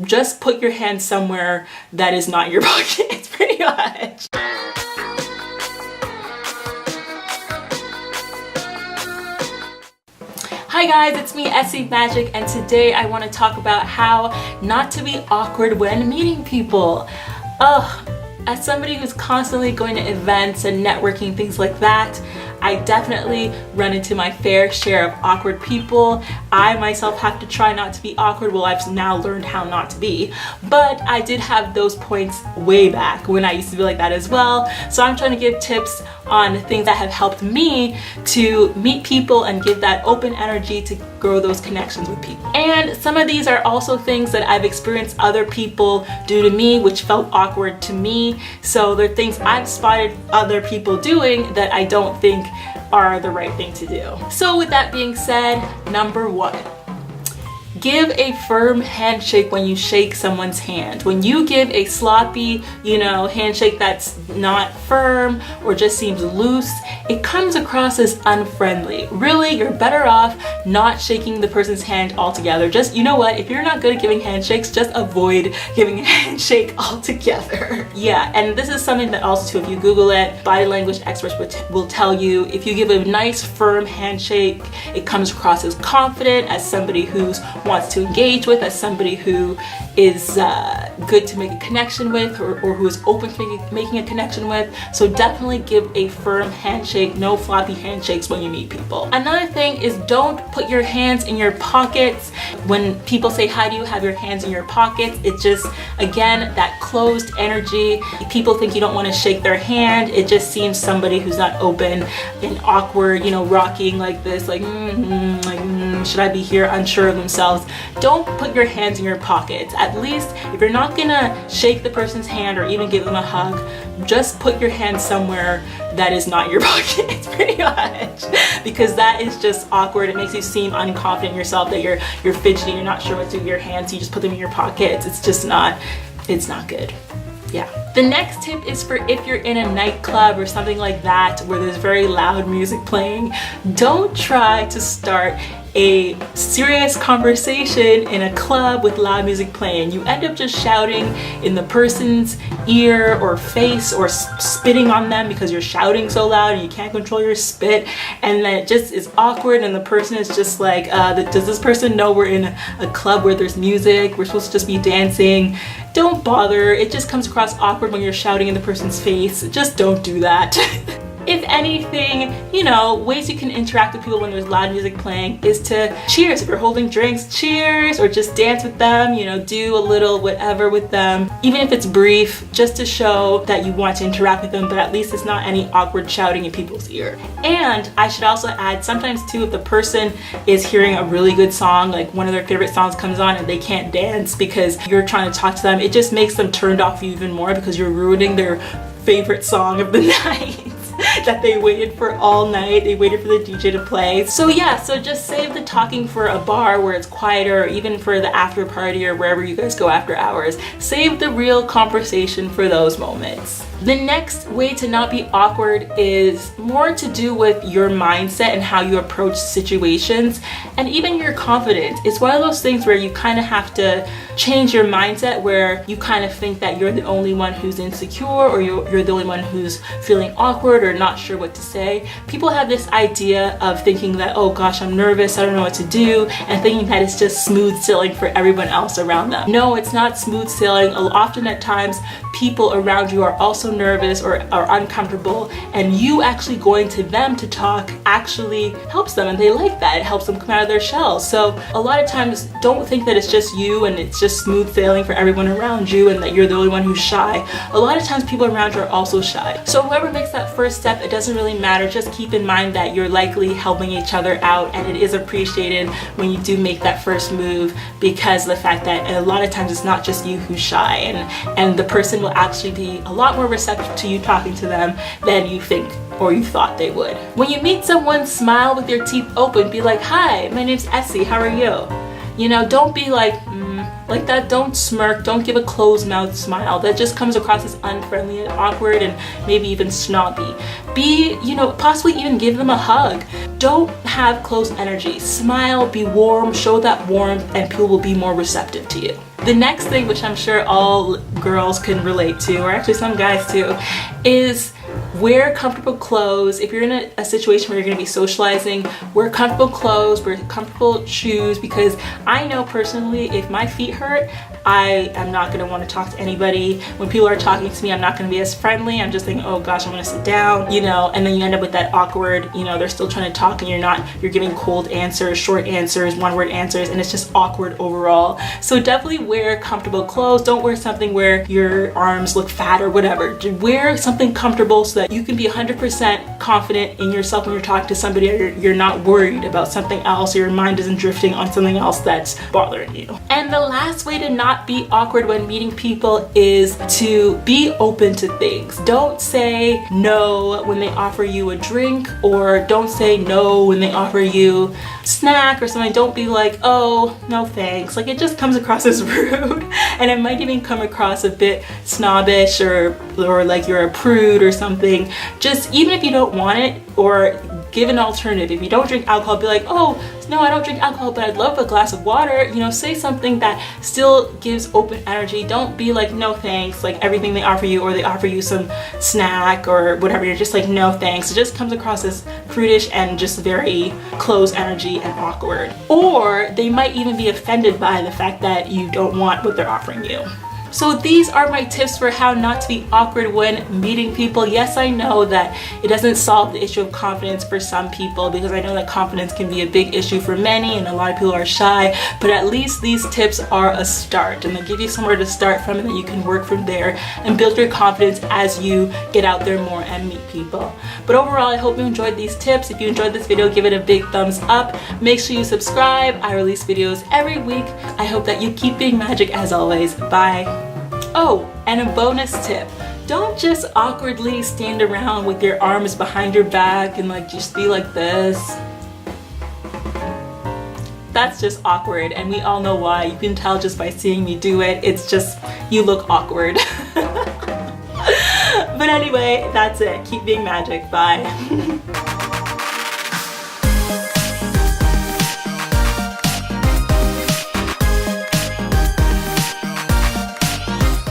just put your hand somewhere that is not your pocket, pretty much. Hi guys, it's me, Essie Magic, and today I want to talk about how not to be awkward when meeting people. As somebody who's constantly going to events and networking, things like that, I definitely run into my fair share of awkward people. I myself have to try not to be awkward. Well, I've now learned how not to be, but I did have those points way back when I used to be like that as well. So I'm trying to give tips on things that have helped me to meet people and give that open energy to grow those connections with people. And some of these are also things that I've experienced other people do to me, which felt awkward to me. So they're things I've spotted other people doing that I don't think are the right thing to do. So with that being said, number one, give a firm handshake when you shake someone's hand. When you give a sloppy, handshake that's not firm or just seems loose, it comes across as unfriendly. Really, you're better off not shaking the person's hand altogether. Just, if you're not good at giving handshakes, just avoid giving a handshake altogether. Yeah, and this is something that also too, if you Google it, body language experts will tell you, if you give a nice firm handshake, it comes across as confident, as somebody who's wants to engage with, as somebody who is good to make a connection with, or who is open to making a connection with. So definitely give a firm handshake, no floppy handshakes when you meet people. Another thing is, don't put your hands in your pockets. When people say hi to you, have your hands in your pockets. It just, again, that closed energy. People think you don't want to shake their hand. It just seems somebody who's not open and awkward, rocking like this, should I be here, unsure of themselves. Don't put your hands in your pockets. At least if you're not gonna shake the person's hand or even give them a hug, just put your hand somewhere that is not your pocket, pretty much, because that is just awkward. It makes you seem unconfident in yourself, that you're fidgety, you're not sure what to do with your hands, so you just put them in your pockets. It's not good. Yeah. The next tip is for if you're in a nightclub or something like that where there's very loud music playing, don't try to start a serious conversation in a club with loud music playing. You end up just shouting in the person's ear or face, or spitting on them because you're shouting so loud and you can't control your spit, and then it just is awkward, and the person is just like, does this person know we're in a club where there's music? We're supposed to just be dancing. Don't bother. It just comes across awkward when you're shouting in the person's face. Just don't do that. If anything, ways you can interact with people when there's loud music playing is to cheers. If you're holding drinks, cheers, or just dance with them, do a little whatever with them. Even if it's brief, just to show that you want to interact with them, but at least it's not any awkward shouting in people's ear. And I should also add, sometimes too, if the person is hearing a really good song, like one of their favorite songs comes on and they can't dance because you're trying to talk to them, it just makes them turned off you even more because you're ruining their favorite song of the night that they waited for all night. They waited for the DJ to play. So yeah, so just save the talking for a bar where it's quieter, or even for the after party or wherever you guys go after hours. Save the real conversation for those moments. The next way to not be awkward is more to do with your mindset and how you approach situations, and even your confidence. It's one of those things where you kind of have to change your mindset, where you kind of think that you're the only one who's insecure, or you're the only one who's feeling awkward or not sure what to say. People have this idea of thinking that, oh gosh, I'm nervous, I don't know what to do, and thinking that it's just smooth sailing for everyone else around them. No, it's not smooth sailing. Often at times, people around you are also nervous or are uncomfortable, and you actually going to them to talk actually helps them, and they like that. It helps them come out of their shell. So a lot of times, don't think that it's just you and it's just smooth sailing for everyone around you and that you're the only one who's shy. A lot of times people around you are also shy. So whoever makes that first step, it doesn't really matter. Just keep in mind that you're likely helping each other out, and it is appreciated when you do make that first move, because of the fact that a lot of times it's not just you who's shy, and the person will actually be a lot more receptive to you talking to them than you think or you thought they would. When you meet someone, smile with your teeth open. Be like, hi, my name's Essie, how are you? Don't be like that. Don't smirk. Don't give a closed mouth smile. That just comes across as unfriendly and awkward and maybe even snobby. Be, possibly even give them a hug. Don't have closed energy. Smile, be warm, show that warmth, and people will be more receptive to you. The next thing, which I'm sure all girls can relate to, or actually some guys too, is wear comfortable clothes. If you're in a situation where you're going to be socializing, wear comfortable clothes, wear comfortable shoes, because I know personally if my feet hurt, I am not going to want to talk to anybody. When people are talking to me, I'm not going to be as friendly. I'm just thinking, oh gosh, I'm going to sit down, you know, and then you end up with that awkward, you know, they're still trying to talk and you're giving cold answers, short answers, one word answers, and it's just awkward overall. So definitely wear comfortable clothes. Don't wear something where your arms look fat or whatever. Wear something comfortable so that you can be 100% confident in yourself when you're talking to somebody, or you're not worried about something else, or your mind isn't drifting on something else that's bothering you. And the last way to not be awkward when meeting people is to be open to things. Don't say no when they offer you a drink, or don't say no when they offer you a snack or something. Don't be like, oh, no thanks. Like, it just comes across as rude, and it might even come across a bit snobbish or like you're a prude or something. Just, even if you don't want it, or give an alternative. If you don't drink alcohol, be like, oh, no, I don't drink alcohol, but I'd love a glass of water. You know, say something that still gives open energy. Don't be like, no thanks, like everything they offer you, or they offer you some snack or whatever. You're just like, no thanks. It just comes across as prudish and just very closed energy and awkward. Or they might even be offended by the fact that you don't want what they're offering you. So these are my tips for how not to be awkward when meeting people. Yes, I know that it doesn't solve the issue of confidence for some people, because I know that confidence can be a big issue for many and a lot of people are shy, but at least these tips are a start, and they give you somewhere to start from, and then you can work from there and build your confidence as you get out there more and meet people. But overall, I hope you enjoyed these tips. If you enjoyed this video, give it a big thumbs up. Make sure you subscribe. I release videos every week. I hope that you keep being magic as always. Bye. Oh, and a bonus tip. Don't just awkwardly stand around with your arms behind your back and like just be like this. That's just awkward, and we all know why. You can tell just by seeing me do it. It's just, you look awkward. But anyway, that's it. Keep being magic. Bye.